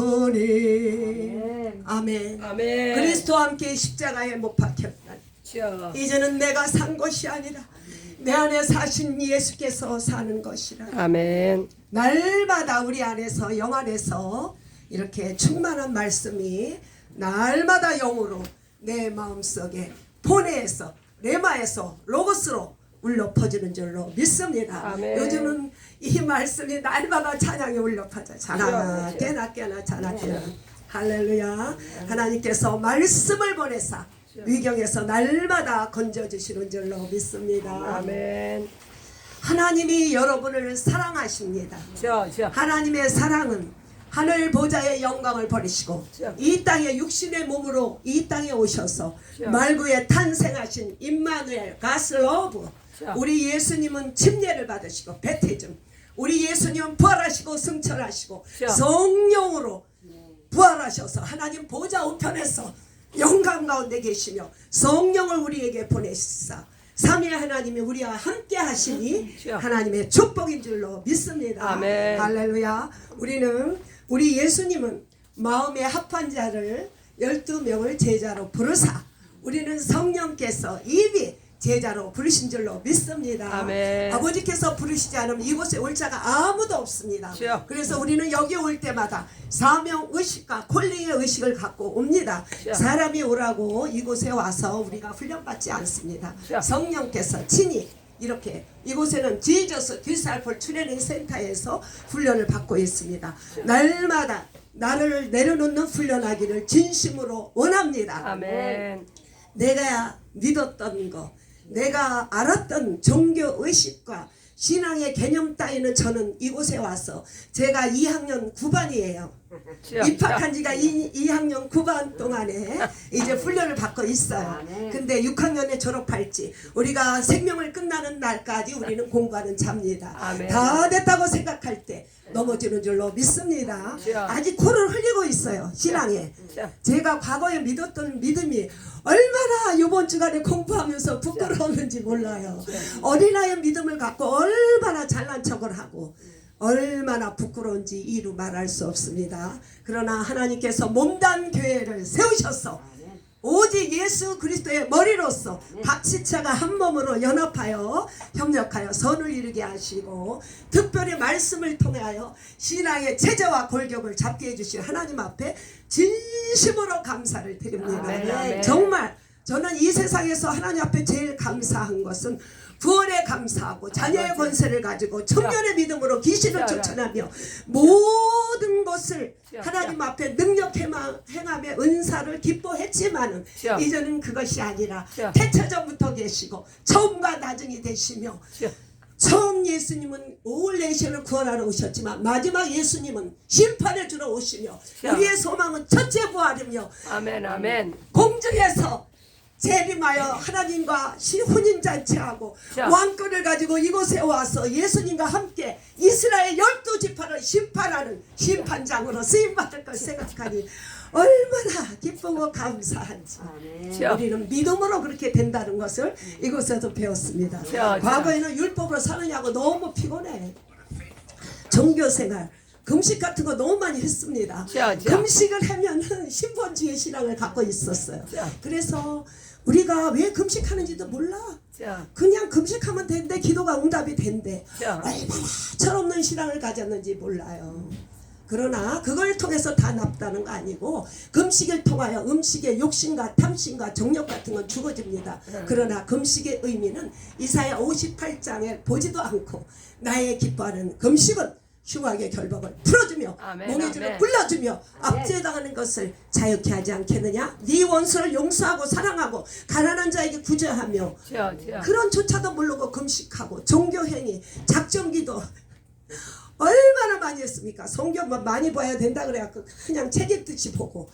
예수님. 아멘. 아멘. 그리스도와 함께 십자가에 못 박혔다. 이제는 내가 산 것이 아니라 내 안에 사신 예수께서 사는 것이라. 아멘. 날마다 우리 안에서 영 안에서 이렇게 충만한 말씀이 날마다 영으로 내 마음속에 본에서 레마에서 로고스로 울려 퍼지는 줄로 믿습니다. 아멘. 요즘은 이 말씀이 날마다 찬양이 울려 퍼져. 자나 깨나 깨나 자나 깨나. 할렐루야. 하나님께서 말씀을 보내사 위경에서 날마다 건져주시는 줄로 믿습니다. 아멘. 하나님이 여러분을 사랑하십니다. 하나님의 사랑은 하늘 보좌의 영광을 버리시고 이 땅에 육신의 몸으로 이 땅에 오셔서 말구에 탄생하신 임마누엘 가스 러브. 우리 예수님은 침례를 받으시고 베티즘. 우리 예수님은 부활하시고 승천하시고 성령으로 부활하셔서 하나님 보좌 우편에서 영광 가운데 계시며 성령을 우리에게 보내시사 삼위 하나님이 우리와 함께 하시니 하나님의 축복인 줄로 믿습니다. 아멘. 할렐루야. 우리 예수님은 마음에 합한 자를 12명을 제자로 부르사 우리는 성령께서 이미 제자로 부르신 줄로 믿습니다. 아멘. 아버지께서 부르시지 않으면 이곳에 올 자가 아무도 없습니다. 그래서 우리는 여기 올 때마다 사명의식과 콜링의 의식을 갖고 옵니다. 사람이 오라고 이곳에 와서 우리가 훈련받지 않습니다. 성령께서 친히 이렇게 이곳에는 지저스 디사이플 트레이닝 센터에서 훈련을 받고 있습니다. 날마다 나를 내려놓는 훈련하기를 진심으로 원합니다. 아멘. 내가 믿었던 거, 내가 알았던 종교의식과 신앙의 개념 따위는 저는 이곳에 와서 제가 2학년 9반이에요. 입학한 지가 2학년 9반 동안에 이제 훈련을 받고 있어요. 근데 6학년에 졸업할지 우리가 생명을 끝나는 날까지 우리는 공부하는 자입니다. 다 됐다고 생각할 때 넘어지는 줄로 믿습니다. 아직 코를 흘리고 있어요. 신앙에. 제가 과거에 믿었던 믿음이 얼마나 이번 주간에 공부하면서 부끄러웠는지 몰라요. 어린아이의 믿음을 갖고 얼마나 잘난 척을 하고 얼마나 부끄러운지 이루 말할 수 없습니다. 그러나 하나님께서 몸단 교회를 세우셔서 오직 예수 그리스도의 머리로서 각지체가 한 몸으로 연합하여 협력하여 선을 이루게 하시고 특별히 말씀을 통하여 신앙의 체제와 골격을 잡게 해주신 하나님 앞에 진심으로 감사를 드립니다. 아멘. 정말 저는 이 세상에서 하나님 앞에 제일 감사한 것은 구원에 감사하고 자녀의 권세를 가지고 청년의 믿음으로 귀신을 쫓아내며 모든 것을 하나님 앞에 능력 행함의 은사를 기뻐했지만은 이제는 그것이 아니라 태초전부터 계시고 처음과 나중이 되시며 처음 예수님은 올 내시를 구원하러 오셨지만 마지막 예수님은 심판해 주러 오시며 우리의 소망은 첫째 부활이며 아멘. 아멘. 공중에서 재림하여 하나님과 혼인잔치하고 왕권을 가지고 이곳에 와서 예수님과 함께 이스라엘 12지파를 심판하는 심판장으로 쓰임받을 걸 생각하니 얼마나 기쁘고 감사한지 우리는 믿음으로 그렇게 된다는 것을 이곳에서 배웠습니다. 과거에는 율법으로 사느냐고 너무 피곤해. 종교생활 금식 같은 거 너무 많이 했습니다. 금식을 하면은 신본주의 신앙을 갖고 있었어요. 그래서 우리가 왜 금식하는지도 몰라. 그냥 금식하면 된대. 기도가 응답이 된대. 얼마나 철없는 신앙을 가졌는지 몰라요. 그러나 그걸 통해서 다 납다는 거 아니고 금식을 통하여 음식의 욕심과 탐심과 정욕 같은 건 죽어집니다. 그러나 금식의 의미는 이사야 58장에 보지도 않고 나의 기뻐하는 금식은 흉악의 결박을 풀어주며 몽해주를 굴려주며 압제당하는 것을 자유케 하지 않겠느냐. 네 원수를 용서하고 사랑하고 가난한 자에게 구제하며 그런 조차도 모르고 금식하고 종교행위 작정기도 얼마나 많이 했습니까. 성경만 많이 봐야 된다 그래갖고 그냥 책 읽듯이 보고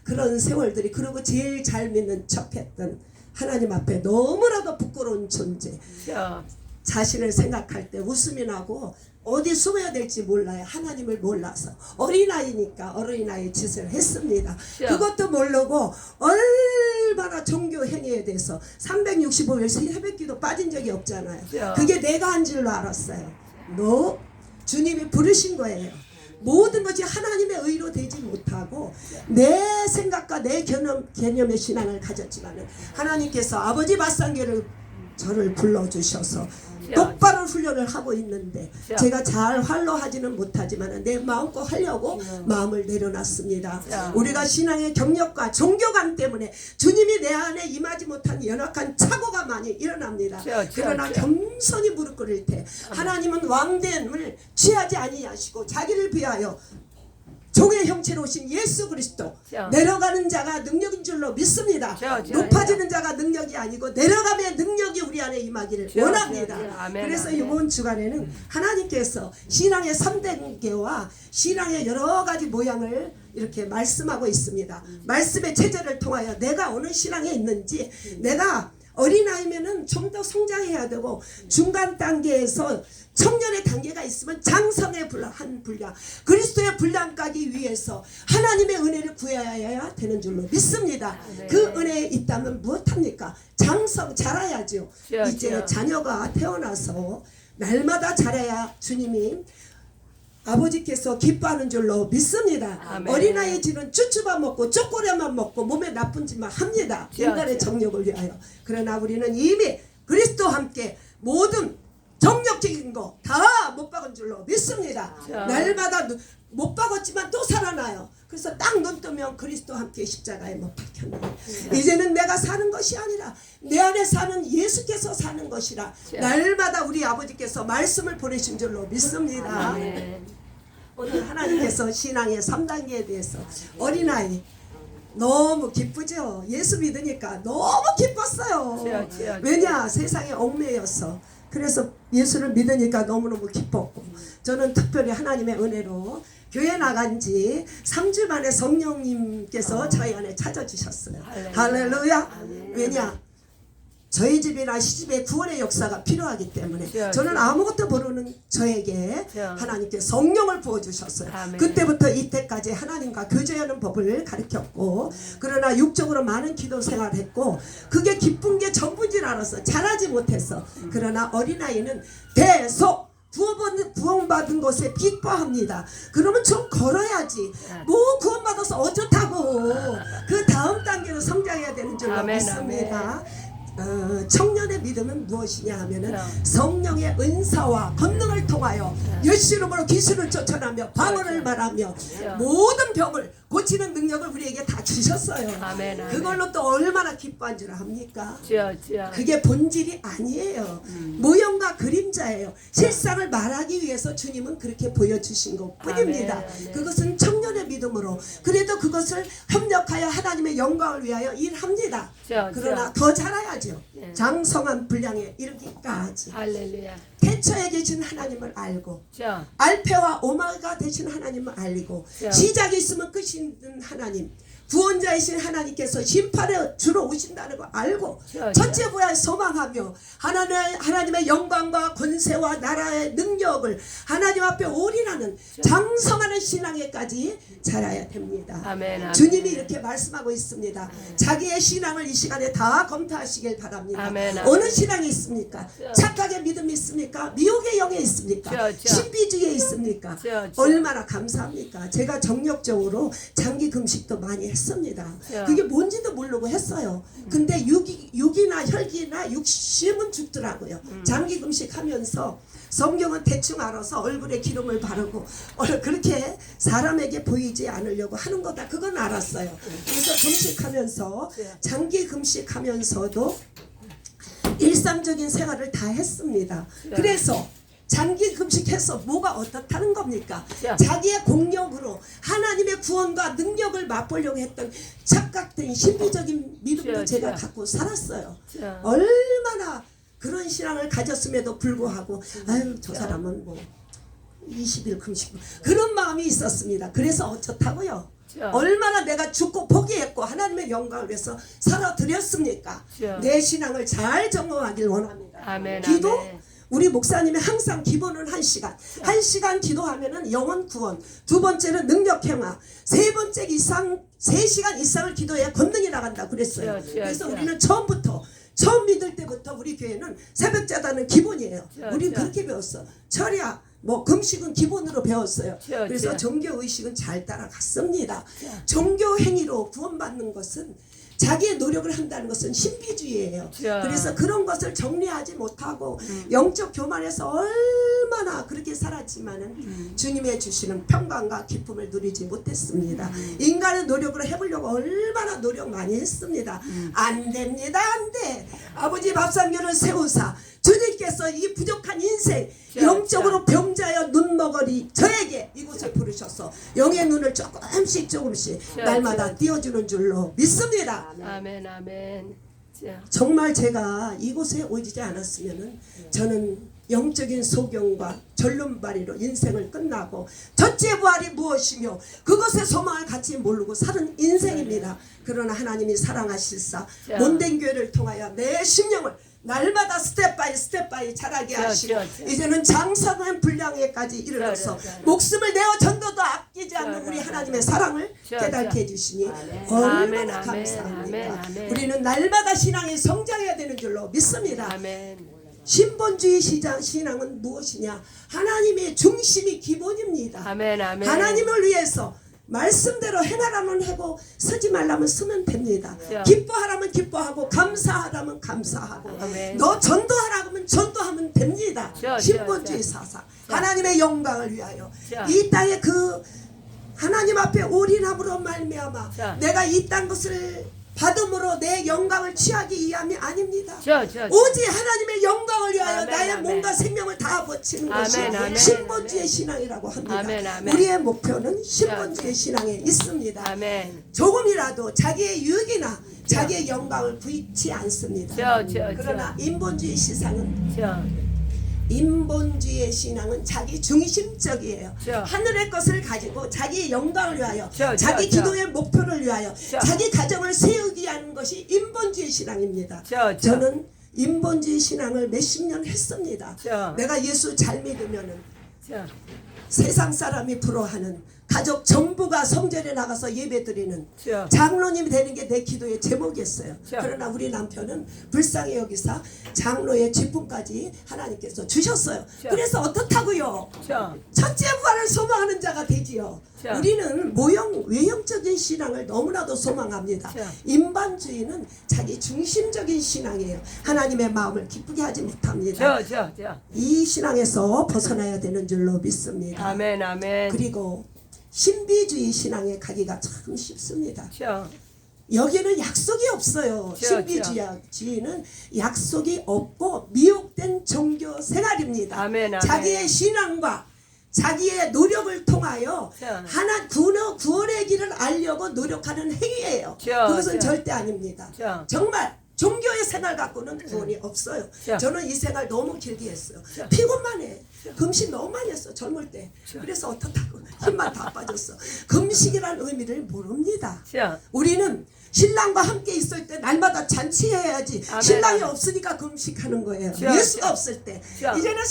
그런 세월들이. 그리고 제일 잘 믿는 척했던 하나님 앞에 너무나도 부끄러운 존재. 자신을 생각할 때 웃음이 나고 어디 숨어야 될지 몰라요. 하나님을 몰라서. 어린아이니까 어린아이 짓을 했습니다. 그것도 모르고 얼마나 얼마나 종교 행위에 대해서 365일 새벽기도 빠진 적이 없잖아요. 자. 그게 내가 한 줄로 알았어요. 너 주님이 부르신 거예요. 모든 것이 하나님의 의로 되지 못하고 내 생각과 내 개념의 신앙을 가졌지만 하나님께서 아버지 맞상교를 저를 불러주셔서 똑바로 훈련을 하고 있는데 제가 잘 활로하지는 못하지만 내 마음껏 하려고 마음을 내려놨습니다. 우리가 신앙의 경력과 종교관 때문에 주님이 내 안에 임하지 못한 연약한 착오가 많이 일어납니다. 그러나 겸손히 무릎 꿇을 때 하나님은 왕됨을 취하지 아니하시고 자기를 비하여 종의 형체로 오신 예수 그리스도 내려가는 자가 능력인 줄로 믿습니다. 높아지는 자가 능력이 아니고 내려가면 능력이 우리 안에 임하기를 원합니다. 그래서 이번 주간에는 하나님께서 신앙의 3단계와 신앙의 여러 가지 모양을 이렇게 말씀하고 있습니다. 말씀의 체제를 통하여 내가 어느 신앙에 있는지, 내가 어린아이면은 좀 더 성장해야 되고 중간 단계에서 청년의 단계가 있으면 장성의 한 분량, 그리스도의 분량까지 위해서 하나님의 은혜를 구해야 되는 줄로 믿습니다. 그 은혜에 있다면 무엇합니까? 장성, 자라야죠. 이제 자녀가 태어나서 날마다 자라야 주님이 아버지께서 기뻐하는 줄로 믿습니다. 아멘. 어린아이의 질은 쭈쭈밥 먹고 쪼꼬레만 먹고 몸에 나쁜 짓만 합니다. 인간의 정력을 위하여. 그러나 우리는 이미 그리스도와 함께 모든 정력적인 거 다 못 박은 줄로 믿습니다. 날마다 못 박았지만 또 살아나요. 그래서 딱 눈 뜨면 그리스도와 함께 십자가에 못 박혔네. 이제는 내가 사는 것이 아니라 내 안에 사는 예수께서 사는 것이라 날마다 우리 아버지께서 말씀을 보내신 줄로 믿습니다. 오늘 하나님께서 신앙의 3단계에 대해서 어린아이 너무 기쁘죠. 예수 믿으니까 너무 기뻤어요. 왜냐? 세상에 얽매여서. 그래서 예수를 믿으니까 너무너무 기뻤고, 저는 특별히 하나님의 은혜로 교회 나간 지 3주 만에 성령님께서 저희 안에 찾아주셨어요. 할렐루야. 왜냐? 저희 집이나 시집에 구원의 역사가 필요하기 때문에 저는 아무것도 모르는 저에게 하나님께 성령을 부어주셨어요. 그때부터 이때까지 하나님과 교제하는 법을 가르쳤고, 그러나 육적으로 많은 기도 생활을 했고 그게 기쁜 게 전부인 줄 알아서 잘하지 못했어. 그러나 어린아이는 계속 구원받은 것에 기뻐합니다. 그러면 좀 걸어야지. 뭐 구원받아서 어쩌다고. 그 다음 단계로 성장해야 되는 줄로 믿습니다. 청년의 믿음은 무엇이냐 하면은 성령의 은사와 권능을 통하여 예수 이름으로 귀신을 쫓아내며 방언을 말하며 모든 병을 고치는 능력을 우리에게 다 주셨어요. 그걸로 또 얼마나 기뻐한 줄 압니까? 그게 본질이 아니에요. 모형과 그림자예요. 실상을 말하기 위해서 주님은 그렇게 보여주신 것 뿐입니다. 그것은 청년의 믿음으로, 그래도 그것을 협력하여 하나님의 영광을 위하여 일합니다. 그러나 더 잘해야죠. 장성한 분량에 이르기까지. 할렐루야. 태초에 계신 하나님을 알고 알페와 오마가 되신 하나님을 알고 시작이 있으면 끝이 있는 하나님, 구원자이신 하나님께서 심판에 주로 오신다는 걸 알고 첫째 부활 소망하며 하나님의 영광과 권세와 나라의 능력을 하나님 앞에 올인하는 장성하는 신앙에까지 자라야 됩니다. 주님이 이렇게 말씀하고 있습니다. 자기의 신앙을 이 시간에 다 검토하시길 바랍니다. 어느 신앙이 있습니까? 착각의 믿음이 있습니까? 미혹의 영에 있습니까? 신비주의에 있습니까? 얼마나 감사합니까? 제가 정력적으로 장기 금식도 많이 했습니다. 그게 뭔지도 모르고 했어요. 근데 육이나 혈기나 육심은 죽더라고요. 장기 금식하면서 성경은 대충 알아서 얼굴에 기름을 바르고 그렇게 사람에게 보이지 않으려고 하는 거다. 그건 알았어요. 그래서 금식하면서 장기 금식하면서도 일상적인 생활을 다 했습니다. 그래서 장기 금식해서 뭐가 어떻다는 겁니까? 자기의 공력으로 하나님의 구원과 능력을 맛보려고 했던 착각된 신비적인 믿음도 제가 갖고 살았어요. 얼마나 그런 신앙을 가졌음에도 불구하고 아유 저 사람은 뭐 20일 금식 그런 마음이 있었습니다. 그래서 어쩌다고요? 얼마나 내가 죽고 포기했고 하나님의 영광을 위해서 살아드렸습니까? 내 신앙을 잘 점검하길 원합니다. 기도 우리 목사님이 항상 기본은 1시간. 1시간 기도하면은 영혼 구원. 두 번째는 능력 행화. 세 번째 이상 3시간 이상을 기도해야 권능이 나간다 그랬어요. 그래서 우리는 처음 믿을 때부터 우리 교회는 새벽자단은 기본이에요. 우리 그렇게 배웠어. 철야 뭐 금식은 기본으로 배웠어요. 그래서 종교 의식은 잘 따라갔습니다. 종교 행위로 구원받는 것은 자기의 노력을 한다는 것은 신비주의예요. 그래서 그런 것을 정리하지 못하고 영적 교만에서 얼마나 그렇게 살았지만은 주님의 주시는 평강과 기쁨을 누리지 못했습니다. 인간의 노력으로 해보려고 얼마나 노력 많이 했습니다. 안 됩니다. 안 돼. 아버지 밥상교를 세우사 주님께서 이 부족한 인생 영적으로 병자여 눈먹으리 저에게 이곳을 부르셔서 영의 눈을 조금씩 날마다 띄워주는 줄로 믿습니다. 아멘 아멘. 정말 제가 이곳에 오지 않았으면은 저는 영적인 소경과 절름발이로 인생을 끝나고 첫째 부활이 무엇이며 그것의 소망을 같이 모르고 사는 인생입니다. 그러나 하나님이 사랑하실사 못된 교회를 통하여 내 심령을 날마다 스텝 바이 자라게 하시고 이제는 장성한 분량에까지 이르러서 목숨을 내어 전도도 아끼지 않는 우리 하나님의 사랑을 깨닫게 해주시니 얼마나 감사합니다. 우리는 날마다 신앙이 성장해야 되는 줄로 믿습니다. 신본주의 신앙은 무엇이냐? 하나님의 중심이 기본입니다. 하나님을 위해서 말씀대로 행하라면 하고 쓰지 말라면 쓰면 됩니다. 기뻐하라면 기뻐하고 감사하라면 감사하고 너 전도하라고 하면 전도하면 됩니다. 신본주의 사상 하나님의 영광을 위하여 이 땅에 그 하나님 앞에 올인함으로 말미암아 내가 이 땅 것을 받음으로 내 영광을 취하기 위함이 아닙니다. 오직 하나님의 영광을 위하여 나의 몸과 생명을 다 바치는 것이 신본주의 신앙이라고 합니다. 우리의 목표는 신본주의 신앙에 있습니다. 조금이라도 자기의 유익이나 자기의 영광을 구입지 않습니다. 그러나 인본주의 인본주의 신앙은 자기 중심적이에요. 하늘의 것을 가지고 자기의 영광을 위하여 자기 기도의 목표를 위하여 자기 가정을 세우기 위한 것이 인본주의 신앙입니다. 저는 인본주의 신앙을 몇십 년 했습니다. 내가 예수 잘 믿으면은 세상 사람이 부러워하는 가족 전부가 성전에 나가서 예배드리는 장로님이 되는 게 내 기도의 제목이었어요. 그러나 우리 남편은 불쌍히 여기사 장로의 직분까지 하나님께서 주셨어요. 그래서 어떻다고요? 첫째 부활을 소망하는 자가 되지요. 우리는 외형적인 신앙을 너무나도 소망합니다. 인반주의는 자기 중심적인 신앙이에요. 하나님의 마음을 기쁘게 하지 못합니다. 이 신앙에서 벗어나야 되는 줄로 믿습니다. 그리고 신비주의 신앙에 가기가 참 쉽습니다. 여기는 약속이 없어요. 신비주의는 약속이 없고 미혹된 종교 생활입니다. 자기의 신앙과 자기의 노력을 통하여 하나 구원의 길을 알려고 노력하는 행위예요. 그것은 절대 아닙니다. 정말 종교의 생활 갖고는 구원이 없어요. 저는 이 생활 너무 길게 했어요. 피곤만 해. 금식 너무 많이 했어 젊을 때. 그래서 어떻다고 힘만 다 빠졌어. 금식이라는 의미를 모릅니다. 우리는 신랑과 함께 있을 때 날마다 잔치해야지. 신랑이 없으니까 금식하는 거예요. 예수가 없을 때. 이제는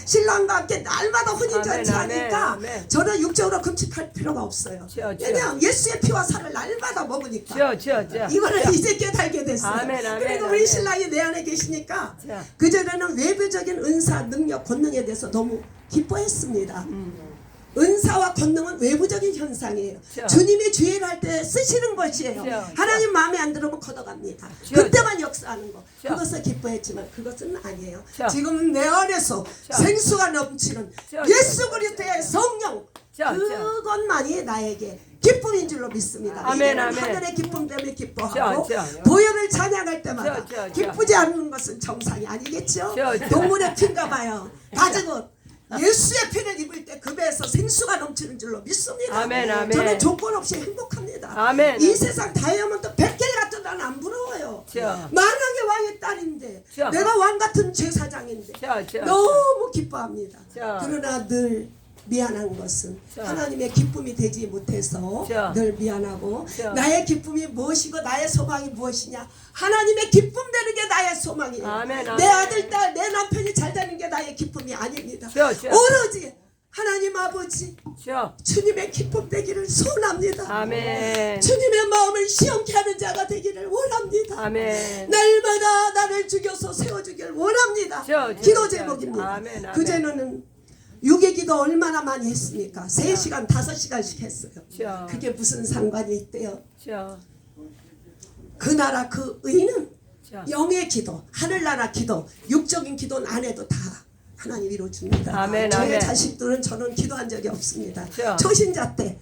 신랑과 함께 날마다 혼인잔치하니까 저는 육적으로 금식할 필요가 없어요. 왜냐하면 예수의 피와 살을 날마다 먹으니까. 이거를 이제 깨달게 됐어요. 그리고 우리 신랑이 내 안에 계시니까 그전에는 외부적인 은사, 능력, 권능에 대해서 너무 기뻐했습니다. 은사와 권능은 외부적인 현상이에요. 주님이 주의를 할 때 쓰시는 것이에요. 하나님 마음에 안 들으면 걷어갑니다. 그때만 역사하는 거. 그것을 기뻐했지만 그것은 아니에요. 지금 내 안에서 생수가 넘치는 예수 그리스도의 성령, 그것만이 나에게 기쁨인 줄로 믿습니다. 하늘의 기쁨 때문에 기뻐하고 보혈을 찬양할 때마다 기쁘지 않는 것은 정상이 아니겠죠. 동물의 피인가 봐요. 가죽옷 예수의 피를 입을 때 그 배에서 생수가 넘치는 줄로 믿습니다. 저는 조건 없이 행복합니다. 이 세상 다이아몬드 100개 같은 나는 안 부러워요. 만왕의 왕의 딸인데 내가 왕 같은 제사장인데 너무 기뻐합니다. 그러나 늘 미안한 것은 자. 하나님의 기쁨이 되지 못해서 자. 늘 미안하고 자. 나의 기쁨이 무엇이고 나의 소망이 무엇이냐 하나님의 기쁨 되는 게 나의 소망이에요. 아멘, 아멘. 내 아들 딸 내 남편이 잘 되는 게 나의 기쁨이 아닙니다. 자. 오로지 하나님 아버지 자. 주님의 기쁨 되기를 소원합니다. 아멘. 주님의 마음을 시험케 하는 자가 되기를 원합니다. 아멘. 날마다 나를 죽여서 세워주길 원합니다. 기도 제목입니다. 아멘, 아멘. 그전에는 육의 기도 얼마나 많이 했습니까? 3시간 5시간씩 했어요. 자. 그게 무슨 상관이 있대요? 자. 그 나라 그 의는 자. 영의 기도, 하늘나라 기도, 육적인 기도는 안 해도 다 하나님 이루어줍니다. 아멘, 저의 아멘. 자식들은 저는 기도한 적이 없습니다. 자. 초신자 때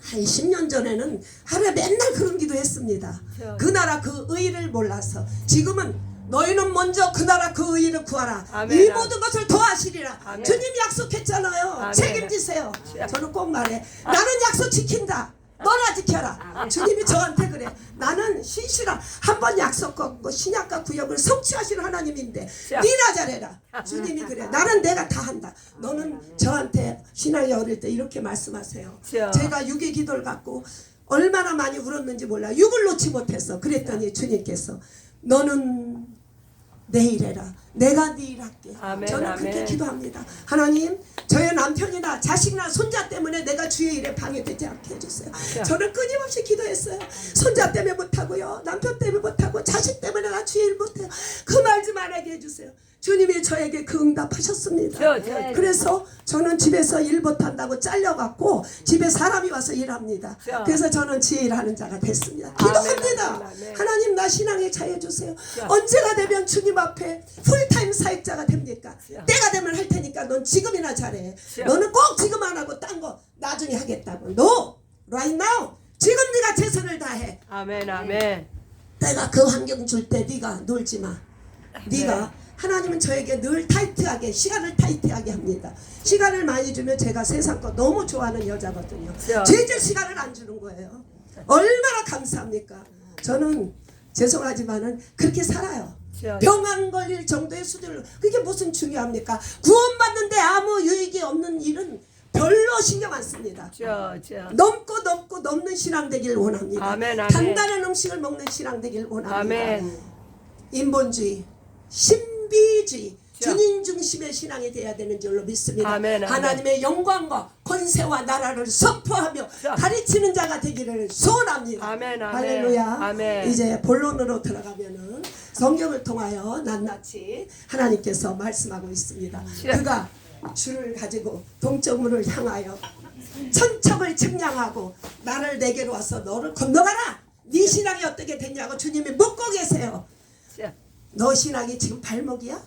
한 10년 전에는 하루에 맨날 그런 기도했습니다. 자. 그 나라 그 의를 몰라서 지금은 너희는 먼저 그 나라 그 의를 구하라. 아멘. 이 모든 것을 더하시리라. 아멘. 주님이 약속했잖아요. 아멘. 책임지세요. 자. 저는 꼭 말해. 나는 약속 지킨다. 너나 지켜라. 주님이 저한테 그래. 나는 신실한 한 번 약속 걷고 신약과 구약을 성취하시는 하나님인데 자. 니나 잘해라. 주님이 그래. 나는 내가 다 한다. 너는 저한테 신앙이 어릴 때 이렇게 말씀하세요. 자. 제가 육의 기도를 갖고 얼마나 많이 울었는지 몰라. 육을 놓지 못했어. 그랬더니 주님께서 너는 내일 해라. 내가 네 일 할게. 아멘, 저는 그렇게 아멘. 기도합니다. 하나님 저의 남편이나 자식이나 손자 때문에 내가 주의 일에 방해되지 않게 해주세요. 저는 끊임없이 기도했어요. 손자 때문에 못하고요. 남편 때문에 못하고 자식 때문에 나 주의 일 못해요. 그 말 좀 안 하게 해주세요. 주님이 저에게 그 응답하셨습니다. 자. 그래서 저는 집에서 일 못한다고 잘려갖고 집에 사람이 와서 일합니다. 자. 그래서 저는 지혜 일하는 자가 됐습니다. 아멘, 기도합니다. 아멘, 아멘. 하나님 나 신앙에 차여주세요. 자. 언제가 되면 주님 앞에 풀타임 사역자가 됩니까? 자. 때가 되면 할 테니까 넌 지금이나 잘해. 자. 너는 꼭 지금 안 하고 딴 거 나중에 하겠다고. No! Right now! 지금 네가 최선을 다해. 아멘. 아멘. 내가 그 환경 줄 때 네가 놀지 마. 네가 하나님은 저에게 늘 타이트하게 시간을 타이트하게 합니다. 시간을 많이 주면 제가 세상 거 너무 좋아하는 여자거든요. 자. 제줄 시간을 안 주는 거예요. 얼마나 감사합니까? 저는 죄송하지만은 그렇게 살아요. 자. 병 안 걸릴 정도의 수준으로. 그게 무슨 중요합니까? 구원받는데 아무 유익이 없는 일은 별로 신경 안 씁니다. 자. 넘고 넘는 신앙 되길 원합니다. 아멘, 아멘. 단단한 음식을 먹는 신앙 되길 원합니다. 아멘. 인본주의, 신비주의, 자. 주님 중심의 신앙이 되어야 되는 줄로 믿습니다. 아멘, 아멘. 하나님의 영광과 권세와 나라를 선포하며 자. 가르치는 자가 되기를 소원합니다. 아멘, 아멘. 할렐루야. 아멘. 이제 본론으로 들어가면은 성경을 통하여 낱낱이 하나님께서 말씀하고 있습니다. 자. 그가 주를 가지고 동쪽문을 향하여 천척을 측량하고 나를 내게로 와서 너를 건너가라. 네 신앙이 어떻게 됐냐고 주님이 묻고 계세요. 자. 너 신앙이 지금 발목이야?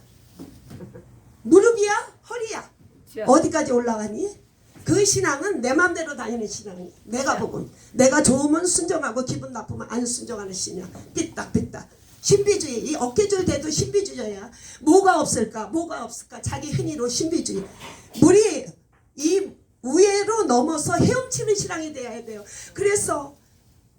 무릎이야? 허리야? 자. 어디까지 올라가니? 그 신앙은 내 맘대로 다니는 신앙이야. 내가 보고 내가 좋으면 순종하고 기분 나쁘면 안 순종하는 신앙. 삐딱삐딱. 신비주의. 이 어깨줄 대도 신비주의야. 뭐가 없을까? 자기 행위로 신비주의. 우리 이 우애로 넘어서 헤엄치는 신앙이 돼야 돼요. 그래서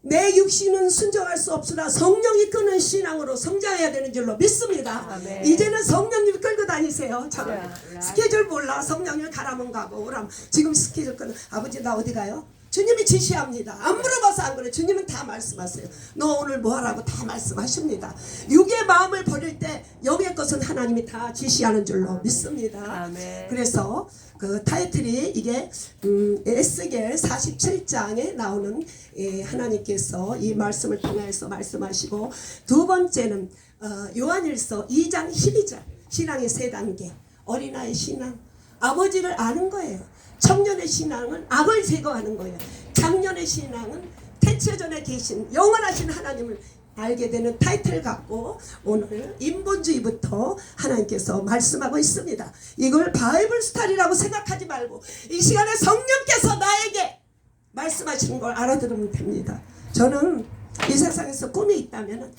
내 육신은 순종할 수 없으나 성령이 끄는 신앙으로 성장해야 되는 줄로 믿습니다. 아멘. 이제는 성령님 끌고 다니세요. 저는 자. 스케줄 몰라. 성령님 가라면 가고 오라면 지금 스케줄 끄는 아버지 나 어디 가요? 주님이 지시합니다. 안 물어봐서 안 그래. 주님은 다 말씀하세요. 너 오늘 뭐 하라고 다 말씀하십니다. 육의 마음을 버릴 때 영의 것은 하나님이 다 지시하는 줄로 믿습니다. 아멘. 그래서 그 타이틀이 이게 에스겔 47장에 나오는 하나님께서 이 말씀을 통해서 말씀하시고 두 번째는 요한일서 2장 12절 신앙의 세 단계 어린아이 신앙 아버지를 아는 거예요. 청년의 신앙은 악을 제거하는 거예요. 장년의 신앙은 태초전에 계신 영원하신 하나님을 알게 되는 타이틀을 갖고 오늘 인본주의부터 하나님께서 말씀하고 있습니다. 이걸 바이블 스타일이라고 생각하지 말고 이 시간에 성령께서 나에게 말씀하시는 걸 알아들으면 됩니다. 저는 이 세상에서 꿈이 있다면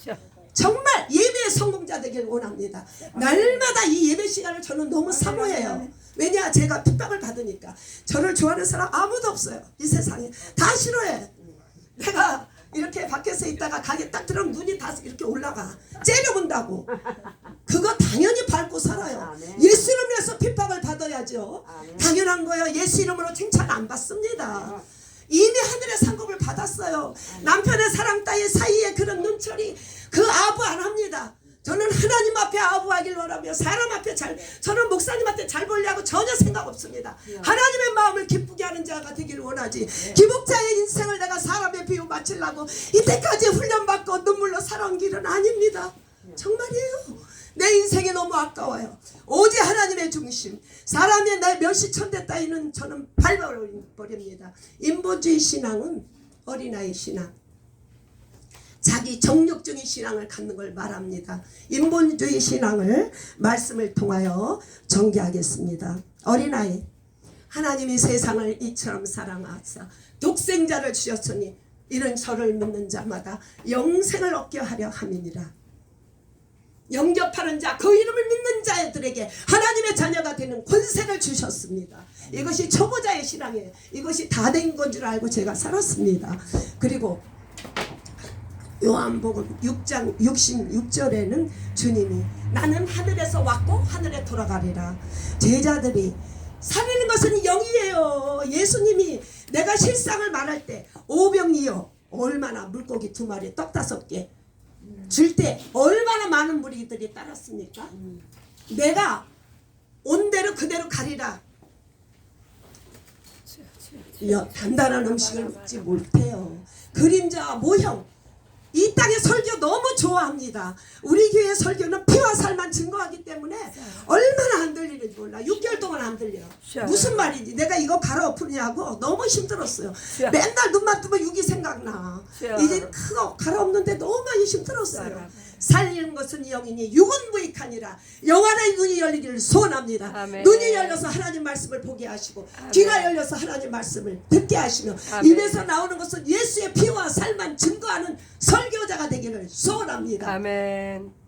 정말 예배의 성공자 되길 원합니다. 날마다 이 예배 시간을 저는 너무 사모해요. 왜냐 제가 핍박을 받으니까. 저를 좋아하는 사람 아무도 없어요. 이 세상에 다 싫어해. 내가 이렇게 밖에서 있다가 가게 딱 들어오면 눈이 다 이렇게 올라가. 째려본다고. 그거 당연히 밟고 살아요. 예수를 위해서 핍박을 받아야지. 받아야죠. 당연한 거예요. 예수 이름으로 칭찬 안 받습니다. 이미 하늘의 상급을 받았어요. 남편의 사랑 따위 사이에 그런 눈철이 그 아부 안 합니다. 저는 하나님 앞에 아부하길 원하며 사람 앞에 저는 목사님한테 잘 보려고 전혀 생각 없습니다. 하나님의 마음을 기쁘게 하는 자가 되길 원하지. 기복자의 인생을 내가 사람의 비유 맞추려고 이때까지 훈련받고 눈물로 살아온 길은 아닙니다. 정말이에요. 내 인생이 너무 아까워요. 오직 하나님의 중심, 사람의 내 멸시천대 따위는 저는 밟아버립니다. 인본주의 신앙은 어린아이 신앙, 자기 정력적인 신앙을 갖는 걸 말합니다. 인본주의 신앙을 말씀을 통하여 전개하겠습니다. 어린아이, 하나님이 세상을 이처럼 사랑하사 독생자를 주셨으니 이는 저를 믿는 자마다 영생을 얻게 하려 함이니라. 영접하는 자, 그 이름을 믿는 자들에게 하나님의 자녀가 되는 권세를 주셨습니다. 이것이 초보자의 신앙이에요. 이것이 다 된 건 줄 알고 제가 살았습니다. 그리고 요한복음 6장 66절에는 주님이 나는 하늘에서 왔고 하늘에 돌아가리라. 제자들이 살리는 것은 영이에요. 예수님이 내가 실상을 말할 때 오병이어 얼마나 물고기 2마리 떡 5개 줄 때 얼마나 많은 무리들이 따랐습니까? 내가 온 대로 그대로 가리라. 단단한 음식을 먹지 못해요. 그림자 모형, 이 땅의 설교 너무 좋아합니다. 우리 교회 설교는 피와 살만 증거하기 때문에 얼마나 안 들리는지 몰라. 6개월 동안 안 들려. 무슨 말인지 내가 이거 갈아엎으냐고 너무 힘들었어요. 맨날 눈만 뜨면 6이 생각나. 이제 그거 갈아엎는데 너무 많이 힘들었어요. 살리는 것은 영이니 육은 무익하니라. 영안의 눈이 열리기를 소원합니다. 아멘. 눈이 열려서 하나님 말씀을 보게 하시고 아멘. 귀가 열려서 하나님 말씀을 듣게 하시며 아멘. 입에서 나오는 것은 예수의 피와 살만 증거하는 설교자가 되기를 소원합니다. 아멘.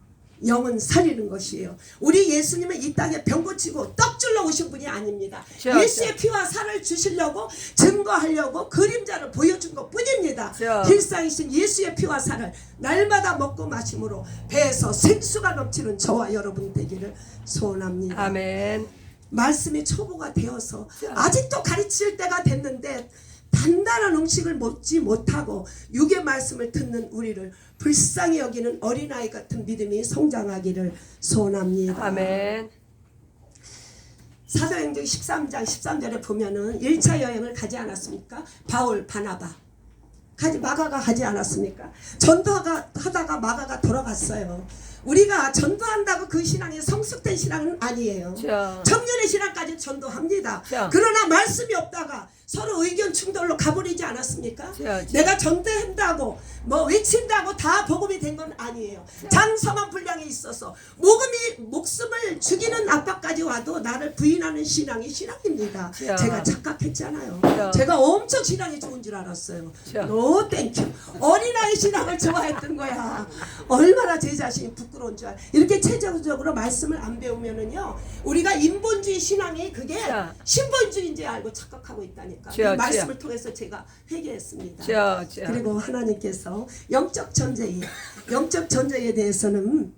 영은 살리는 것이에요. 우리 예수님은 이 땅에 병 고치고 떡 줄러 오신 분이 아닙니다. 예수의 피와 살을 주시려고 증거하려고 그림자를 보여준 것 뿐입니다. 일상이신 예수의 피와 살을 날마다 먹고 마심으로 배에서 생수가 넘치는 저와 여러분 되기를 소원합니다. 아멘. 말씀이 초보가 되어서 아직도 가르칠 때가 됐는데 단단한 음식을 먹지 못하고 육의 말씀을 듣는 우리를 불쌍히 여기는 어린아이 같은 믿음이 성장하기를 소원합니다. 아멘. 사도행전 13장 13절에 보면은 1차 여행을 가지 않았습니까? 바울, 바나바 마가가 가지 않았습니까? 전도하다가 마가가 돌아갔어요. 우리가 전도한다고 그 신앙이 성숙된 신앙은 아니에요. 청년의 신앙까지 전도합니다. 그러나 말씀이 없다가 서로 의견 충돌로 가버리지 않았습니까? 내가 전도한다고 뭐 외친다고 다 복음이 된 건 아니에요. 장성한 분량이 있어서 목숨을 죽이는 압박까지 와도 나를 부인하는 신앙이 신앙입니다. 제가 착각했잖아요. 제가 엄청 신앙이 좋은 줄 알았어요. 노 땡큐. 어린아이 신앙을 좋아했던 거야. 얼마나 제 자신이 부끄러운 줄 알아. 이렇게 체제적으로 말씀을 안 배우면은요, 우리가 인본주의 신앙이 그게 신본주의인 줄 알고 착각하고 있다니까. 이 말씀을 통해서 제가 회개했습니다. 그리고 하나님께서 영적 전제에 대해서는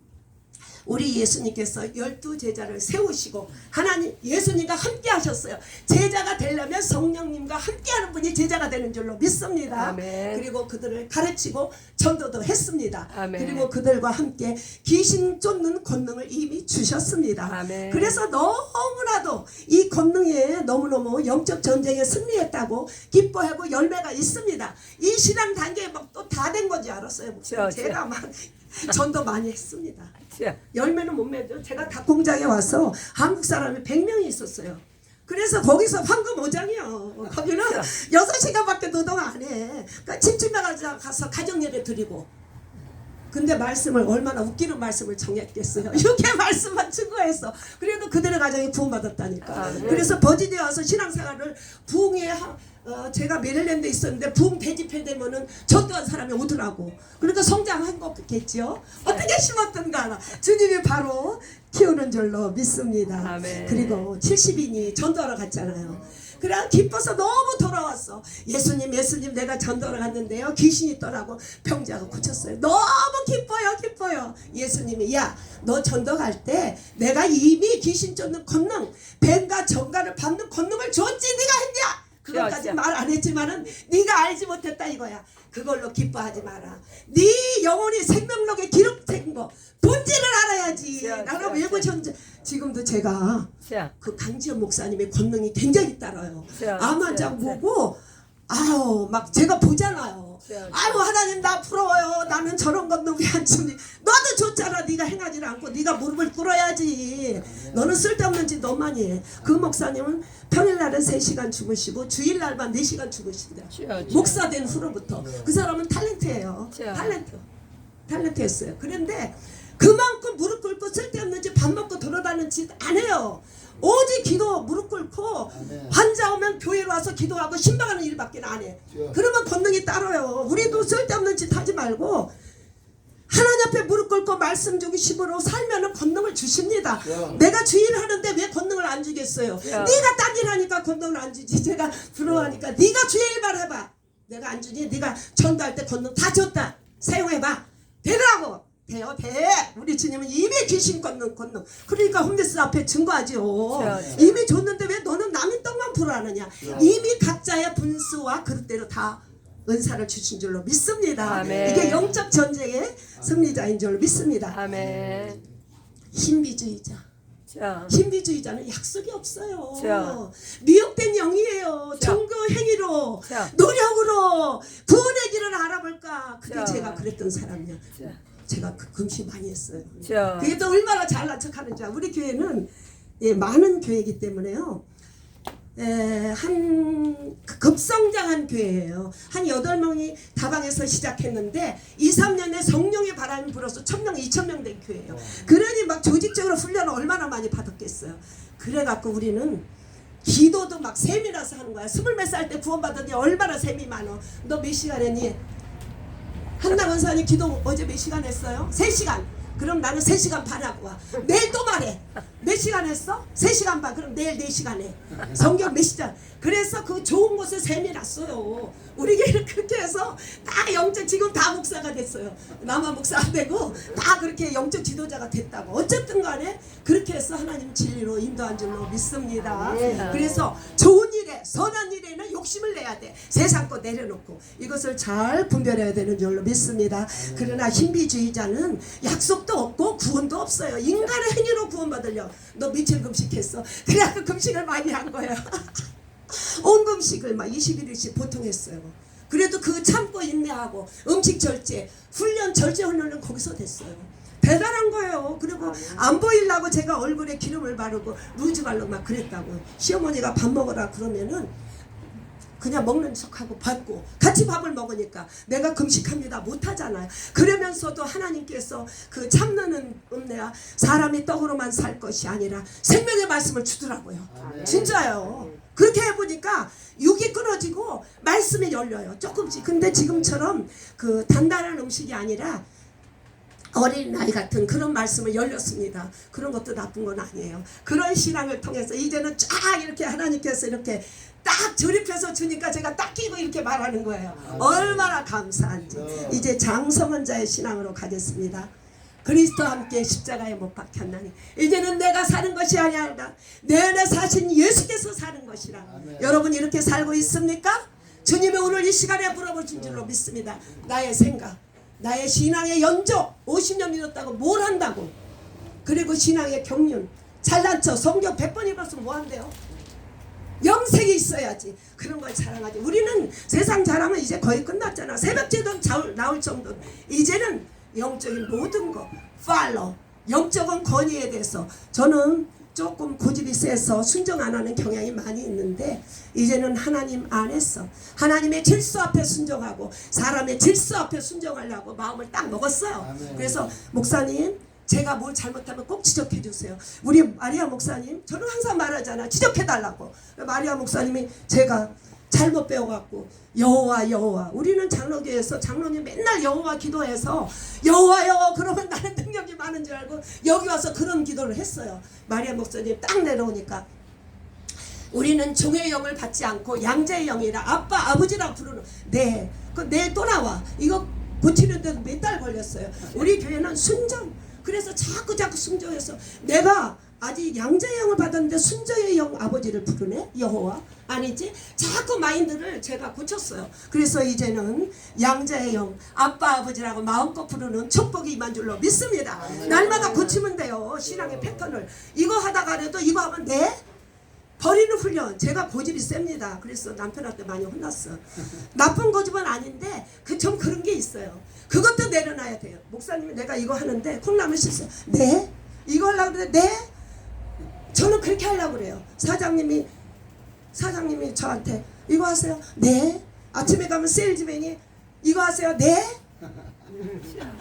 우리 예수님께서 12제자를 세우시고 하나님 예수님과 함께 하셨어요. 제자가 되려면 성령님과 함께하는 분이 제자가 되는 줄로 믿습니다. 아멘. 그리고 그들을 가르치고 전도도 했습니다. 아멘. 그리고 그들과 함께 귀신 쫓는 권능을 이미 주셨습니다. 아멘. 그래서 너무나도 이 권능에 너무너무 영적 전쟁에 승리했다고 기뻐하고 열매가 있습니다. 이 신앙 단계에 막 또 다 된 건지 알았어요. 제가 막 전도 많이 했습니다. 열매는 못 맺죠. 제가 닭공장에 와서 한국 사람이 100명이 있었어요. 그래서 거기서 황금 5장이요. 거기는 6시간밖에 노동 안 해. 그러니까 집집에 가서 가정예배 드리고. 근데 말씀을 얼마나 웃기는 말씀을 정했겠어요. 이렇게 말씀만 증거해서. 그래도 그들의 가정이 부흥받았다니까. 그래서 버지대에 와서 신앙생활을 부흥의 제가 메릴랜드에 있었는데 부흥 대집회 되면은 전도한 사람이 오더라고. 그러니까 성장한 거겠죠. 어떻게 심었던가 알아. 주님이 바로 키우는 줄로 믿습니다. 아멘. 그리고 70인이 전도하러 갔잖아요. 그래 기뻐서 너무 돌아왔어. 예수님 내가 전도하러 갔는데요 귀신이 떠나고 병자가 고쳤어요. 너무 기뻐요. 예수님이 야 너 전도 갈 때 내가 이미 귀신 쫓는 권능 뱀과 정가를 밟는 권능을 줬지 네가 했냐. 그것까지 말 안 했지만은 네가 알지 못했다 이거야. 그걸로 기뻐하지 마라. 네 영혼이 생명록에 기록된 거 본질을 알아야지. 나는 외고 전제 지금도 제가 그 강지연 목사님의 권능이 굉장히 따라요. 암 환자 보고 아유 막 제가 보잖아요. 아유 하나님 나 부러워요. 나는 저런 권능 왜 안 주니. 너도 줬잖아. 네가 행하지 않고 네가 무릎을 꿇어야지. 너는 쓸데없는 짓 너만이 해. 그 목사님은 평일날은 3시간 주무시고 주일날만 4시간 주무신다. 목사 된 후로부터. 그 사람은 탤런트예요. 탤런트였어요. 그런데 그만큼 무릎 꿇고 쓸데없는 짓 밥 먹고 돌아다니는 짓 안 해요. 오직 기도 무릎 꿇고 환자 오면 교회로 와서 기도하고 신방하는 일밖에 안 해. 그러면 권능이 따라요. 우리도 쓸데없는 짓 하지 말고 하나님 앞에 무릎 꿇고 말씀 중심으로 살면은 권능을 주십니다. 내가 주일 하는데 왜 권능을 안 주겠어요? 네가 딴 일 하니까 권능을 안 주지. 제가 부러워하니까 네가 주일만 해봐. 내가 안 주니? 네가 전도할 때 권능 다 줬다. 사용해봐. 되더라고. 돼요. 우리 주님은 이미 귀신 권능. 그러니까 홈리스 앞에 증거하죠. 이미 줬는데 왜 너는 남의 떡만 불어하느냐. 이미 각자의 분수와 그릇대로 다 은사를 주신 줄로 믿습니다. 아멘. 이게 영적 전쟁의 승리자인 줄로 믿습니다. 아멘. 신비주의자는 약속이 없어요. 미혹된 영이에요. 종교 행위로 노력으로 구원의 길을 알아볼까. 그게 제가 그랬던 사람이야. 제가 그 금식 많이 했어요. 그게 또 얼마나 잘난 척하는지. 우리 교회는 많은 교회이기 때문에요. 한 급성장한 교회예요. 한 8명이 다방에서 시작했는데 2-3년에 성령의 바람이 불어서 1,000명, 2,000명 된 교회예요. 그러니 막 조직적으로 훈련을 얼마나 많이 받았겠어요. 그래갖고 우리는 기도도 막 셈이라서 하는 거야. 20몇 살 때 구원받았니 얼마나 셈이 많어. 너 몇 시간 했니? 한나 권사님 기도 어제 몇 시간 했어요? 3시간. 그럼 나는 3시간 반 하고 와. 내일 또 말해. 몇 시간 했어? 3시간 반. 그럼 내일 4시간 해. 성경 몇 시간. 그래서 그 좋은 곳에 셈이 났어요. 우리 교회는 그렇게 해서 다 영적 지금 다 목사가 됐어요. 나만 목사 안 되고 다 그렇게 영적 지도자가 됐다고. 어쨌든 간에 그렇게 해서 하나님 진리로 인도한 줄로 믿습니다. 그래서 좋은 일에 선한 일에는 욕심을 내야 돼. 세상 거 내려놓고 이것을 잘 분별해야 되는 줄로 믿습니다. 그러나 신비주의자는 약속도 없고 구원도 없어요. 인간의 행위로 구원받으려. 너 며칠 금식했어? 그래갖고 금식을 많이 한 거예요. 온 금식을 막 21일씩 보통 했어요. 그래도 그 참고 인내하고 음식 절제, 절제 훈련은 거기서 됐어요. 대단한 거예요. 그리고 안 보이려고 제가 얼굴에 기름을 바르고 루즈 바르고 막 그랬다고. 시어머니가 밥 먹으라 그러면은 그냥 먹는 척하고 받고 같이 밥을 먹으니까 내가 금식합니다 못하잖아요. 그러면서도 하나님께서 그 참는 은혜야 사람이 떡으로만 살 것이 아니라 생명의 말씀을 주더라고요. 진짜요. 그렇게 해보니까 육이 끊어지고 말씀이 열려요. 조금씩. 근데 지금처럼 그 단단한 음식이 아니라 어린아이 같은 그런 말씀을 열렸습니다. 그런 것도 나쁜 건 아니에요. 그런 신앙을 통해서 이제는 쫙 이렇게 하나님께서 이렇게 딱 조립해서 주니까 제가 딱 끼고 이렇게 말하는 거예요. 얼마나 감사한지. 이제 장성한 자의 신앙으로 가겠습니다. 그리스도와 함께 십자가에 못 박혔나니 이제는 내가 사는 것이 아니라 내 안에 사신 예수께서 사는 것이라. 여러분 이렇게 살고 있습니까? 주님이 오늘 이 시간에 물어보신 줄로 믿습니다. 나의 생각, 나의 신앙의 연조 50년 믿었다고 뭘 한다고. 그리고 신앙의 경륜 잘난 척 성경 100번 읽었으면 뭐 한대요? 영생이 있어야지. 그런 걸 자랑하지. 우리는 세상 자랑은 이제 거의 끝났잖아. 새벽제도 나올 정도. 이제는 영적인 모든 거 팔로 영적인 권위에 대해서 저는 조금 고집이 세서 순종 안 하는 경향이 많이 있는데 이제는 하나님 안에서 하나님의 질서 앞에 순종하고 사람의 질서 앞에 순종하려고 마음을 딱 먹었어요. 그래서 목사님 제가 뭘 잘못하면 꼭 지적해 주세요. 우리 마리아 목사님 저는 항상 말하잖아. 지적해 달라고. 마리아 목사님이 제가 잘못 배워갖고 여호와 여호와. 우리는 장로교에서 장로님 맨날 여호와 기도해서 여호와 여호와 그러면 나는 능력이 많은 줄 알고 여기 와서 그런 기도를 했어요. 마리아 목사님 딱 내려오니까 우리는 종의 영을 받지 않고 양자의 영이라 아빠 아버지라고 부르는. 네, 그 내일 또 나와. 이거 고치는데도 몇 달 걸렸어요. 우리 교회는 순정. 그래서 자꾸 순정해서 내가 아직 양자의 영을 받았는데 순정의 영 아버지를 부르네? 여호와? 아니지? 자꾸 마인드를 제가 고쳤어요. 그래서 이제는 양자의 영 아빠 아버지라고 마음껏 부르는 축복이 임한 줄로 믿습니다. 날마다 고치면 돼요. 신앙의 패턴을. 이거 하다가라도 이거 하면 돼? 버리는 훈련. 제가 고집이 셉니다. 그래서 남편한테 많이 혼났어. 나쁜 고집은 아닌데 좀 그런 게 있어요. 그것도 내려놔야 돼요. 목사님이 내가 이거 하는데 콩나물 씻어요. 네? 이거 하려고 그래? 네? 저는 그렇게 하려고 그래요. 사장님이 저한테 이거 하세요. 네? 아침에 가면 세일즈맨이 이거 하세요. 네?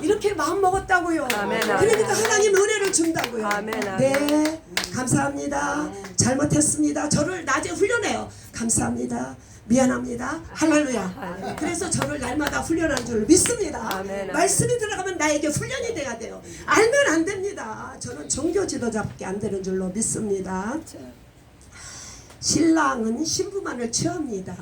이렇게 마음 먹었다고요. 아멘, 그러니까 아멘. 하나님 은혜를 준다고요. 아멘, 아멘. 네, 감사합니다. 잘못했습니다. 저를 낮에 훈련해요. 감사합니다. 미안합니다. 할렐루야. 그래서 저를 날마다 훈련하는 줄 믿습니다. 아멘, 아멘. 말씀이 들어가면 나에게 훈련이 돼야 돼요. 알면 안 됩니다. 저는 종교 지도자밖에 안 되는 줄로 믿습니다. 신랑은 신부만을 취합니다.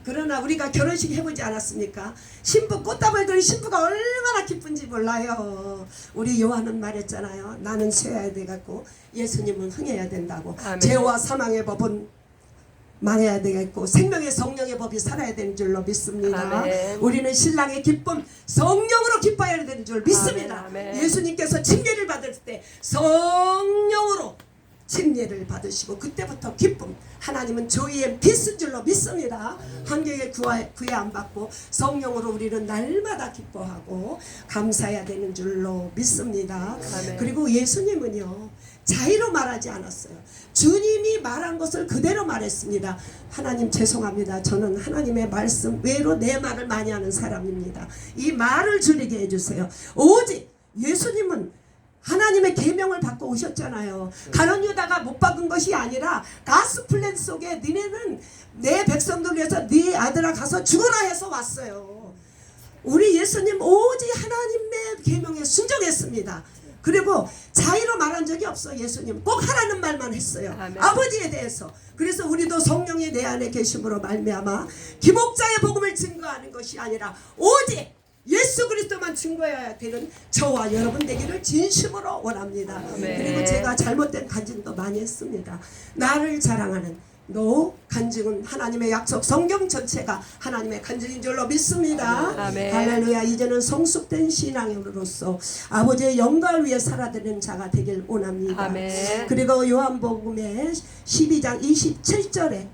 그러나 우리가 결혼식 해보지 않았습니까? 신부 꽃다발 들은 신부가 얼마나 기쁜지 몰라요. 우리 요한은 말했잖아요. 나는 쇠야 되겠고 예수님은 흥해야 된다고. 아멘. 죄와 사망의 법은 망해야 되겠고 생명의 성령의 법이 살아야 되는 줄로 믿습니다. 아멘. 우리는 신랑의 기쁨 성령으로 기뻐해야 되는 줄 믿습니다. 아멘, 아멘. 예수님께서 침례를 받을 때 성령으로 침례를 받으시고 그때부터 기쁨. 하나님은 조이의 빛인 줄로 믿습니다. 환경에 구애 안 받고 성령으로 우리는 날마다 기뻐하고 감사해야 되는 줄로 믿습니다. 아멘. 그리고 예수님은요 자의로 말하지 않았어요. 주님이 말한 것을 그대로 말했습니다. 하나님 죄송합니다. 저는 하나님의 말씀 외로 내 말을 많이 하는 사람입니다. 이 말을 줄이게 해주세요. 오직 예수님은 하나님의 계명을 받고 오셨잖아요. 가룟 유다가 못 박은 것이 아니라 가스 플랜 속에 너네는 내 백성들 위해서 네 아들아 가서 죽어라 해서 왔어요. 우리 예수님 오직 하나님의 계명에 순종했습니다. 그리고 자의로 말한 적이 없어. 예수님 꼭 하라는 말만 했어요. 아멘. 아버지에 대해서. 그래서 우리도 성령이 내 안에 계심으로 말미암아 기목자의 복음을 증거하는 것이 아니라 오직 예수 그리스도만 증거해야 되는 저와 여러분 되기를 진심으로 원합니다. 아멘. 그리고 제가 잘못된 간증도 많이 했습니다. 나를 자랑하는 너 간증은 하나님의 약속 성경 전체가 하나님의 간증인 줄로 믿습니다. 아멘. 할렐루야. 이제는 성숙된 신앙으로서 아버지의 영광을 위해 살아드는 자가 되길 원합니다. 아멘. 그리고 요한복음의 12장 27절에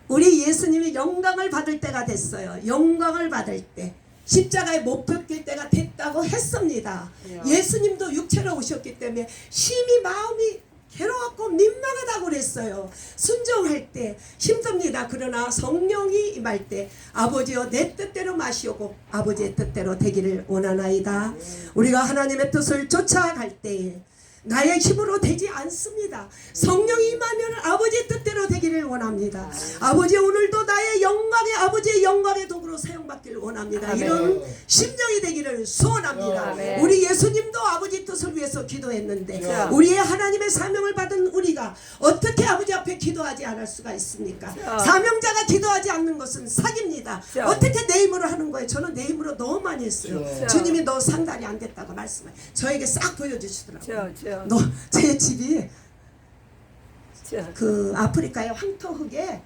우리 예수님이 영광을 받을 때가 됐어요. 영광을 받을 때 십자가에 못 박힐 때가 됐다고 했습니다. 예수님도 육체로 오셨기 때문에 심히 마음이 괴로웠고 민망하다고 그랬어요. 순종할 때 힘듭니다. 그러나 성령이 임할 때 아버지여 내 뜻대로 마시오고 아버지의 뜻대로 되기를 원하나이다. 우리가 하나님의 뜻을 쫓아갈 때에 나의 힘으로 되지 않습니다. 성령이 임하면 아버지의 뜻대로 되기를 원합니다. 아버지 오늘도 나의 영광의 아버지의 영광의 도구로 사용받기를 원합니다. 아멘. 이런 심령이 되기를 소원합니다. 아멘. 우리 예수님도 아버지 뜻을 위해서 기도했는데 자. 우리의 하나님의 사명을 받은 우리가 어떻게 아버지 앞에 기도하지 않을 수가 있습니까? 자. 사명자가 기도하지 않는 것은 사기입니다. 자. 어떻게 내 힘으로 하는 거예요? 저는 내 힘으로 너무 많이 했어요. 자. 주님이 너 상달이 안 됐다고 말씀을 저에게 싹 보여주시더라고요. 저. 제 집이 저. 그 아프리카의 황토흙에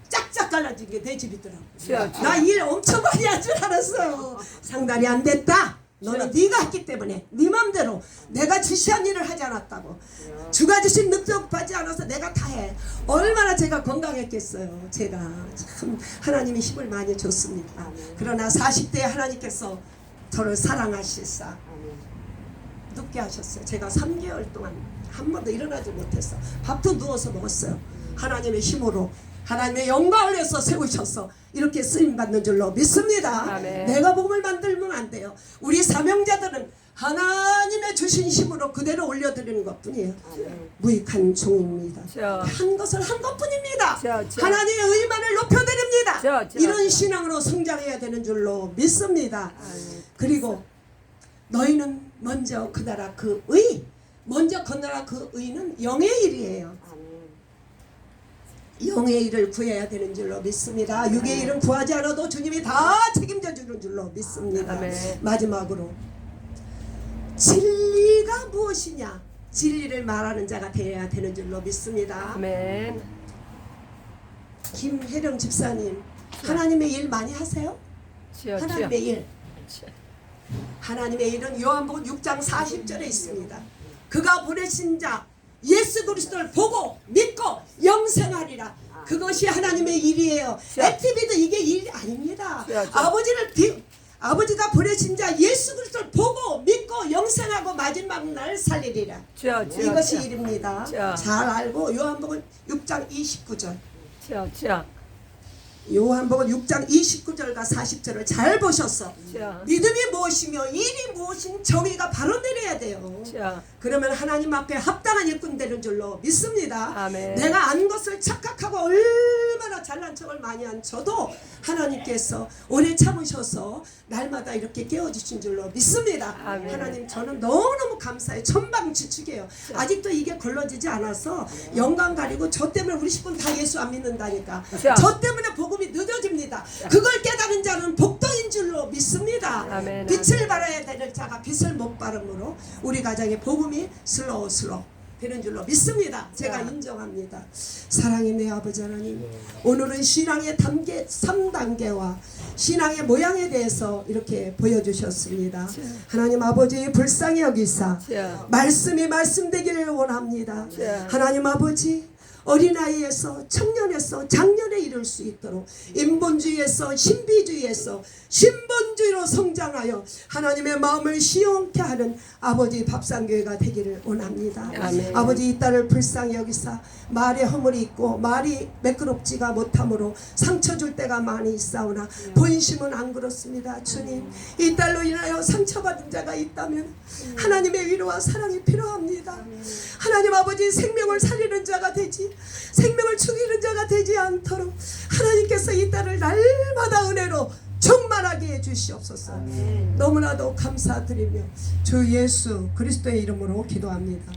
짝짝 갈라진 게 내 집이더라고. 저. 나 일 엄청 많이 할 줄 알았어요. 상달이 안 됐다. 너는 네가 했기 때문에 네 맘대로 내가 지시한 일을 하지 않았다고. 주가 주신 능력 받지 않아서 내가 다 해. 얼마나 제가 건강했겠어요. 제가 참 하나님이 힘을 많이 줬습니다. 그러나 40대에 하나님께서 저를 사랑하실사 눕게 하셨어요. 제가 3개월 동안 한 번도 일어나지 못했어. 밥도 누워서 먹었어요. 하나님의 힘으로 하나님의 영광을 위해서 세우셔서 이렇게 쓰임받는 줄로 믿습니다. 아멘. 내가 복음을 만들면 안 돼요. 우리 사명자들은 하나님의 주신 힘으로 그대로 올려드리는 것뿐이에요. 무익한 종입니다. 한 것을 한 것뿐입니다. 하나님의 의만을 높여드립니다. 이런 신앙으로 성장해야 되는 줄로 믿습니다. 그리고 너희는 먼저 그 나라 그 의, 먼저 건너라 그 의는 영의 일이에요. 영의 일을 구해야 되는 줄로 믿습니다. 육의 일은 구하지 않아도 주님이 다 책임져 주는 줄로 믿습니다. 마지막으로 진리가 무엇이냐, 진리를 말하는 자가 되어야 되는 줄로 믿습니다. 아멘. 김혜령 집사님, 하나님의 일 많이 하세요? 하나님의 일. 하나님의 일은 요한복음 6장 40절에 있습니다. 그가 보내신 자 예수 그리스도를 보고 믿고 영생하리라. 그것이 하나님의 일이에요. 액티비도 이게 일 아닙니다. 아버지가 보내신 자 예수 그리스도를 보고 믿고 영생하고 마지막 날 살리리라. 이것이 일입니다. 잘 알고 요한복음 6장 29절. 요한복음 6장 29절과 40절을 잘 보셔서 믿음이 무엇이며 일이 무엇인 정의가 바로 내려야 돼요. 그러면 하나님 앞에 합당한 일꾼 되는 줄로 믿습니다. 아멘. 내가 안 것을 착각하고 얼마나 잘난 척을 많이 한 저도 하나님께서 오래 참으셔서 날마다 이렇게 깨워주신 줄로 믿습니다. 아멘. 하나님, 저는 너무너무 감사해요. 천방지축이에요. 아직도 이게 걸러지지 않아서 영광 가리고 저 때문에 우리 식구는 다 예수 안 믿는다니까. 저 때문에 복음이 늦어집니다. 그걸 깨달은 자는 복도인 줄로 믿습니다. 아멘. 빛을 발해야 될 자가 빛을 못 발음으로 우리 가정의 복음이 슬로우 되는 줄로 믿습니다. 제가 인정합니다. 사랑의 내 아버지 하나님, 오늘은 신앙의 단계 3단계와 신앙의 모양에 대해서 이렇게 보여주셨습니다. 하나님 아버지, 불쌍히 여기사 말씀이 말씀되기를 원합니다. 하나님 아버지, 어린아이에서 청년에서 장년에 이를 수 있도록 인본주의에서 신비주의에서 신본주의로 성장하여 하나님의 마음을 시원케 하는 아버지 밥상교회가 되기를 원합니다. 아멘. 아버지, 이 딸을 불쌍히 여기사 말에 허물이 있고 말이 매끄럽지가 못하므로 상처 줄 때가 많이 있사오나 본심은 안 그렇습니다. 주님, 이 딸로 인하여 상처받은 자가 있다면 하나님의 위로와 사랑이 필요합니다. 하나님 아버지, 생명을 살리는 자가 되지 생명을 죽이는 자가 되지 않도록 하나님께서 이 딸을 날마다 은혜로 충만하게 해주시옵소서. 너무나도 감사드리며 주 예수 그리스도의 이름으로 기도합니다.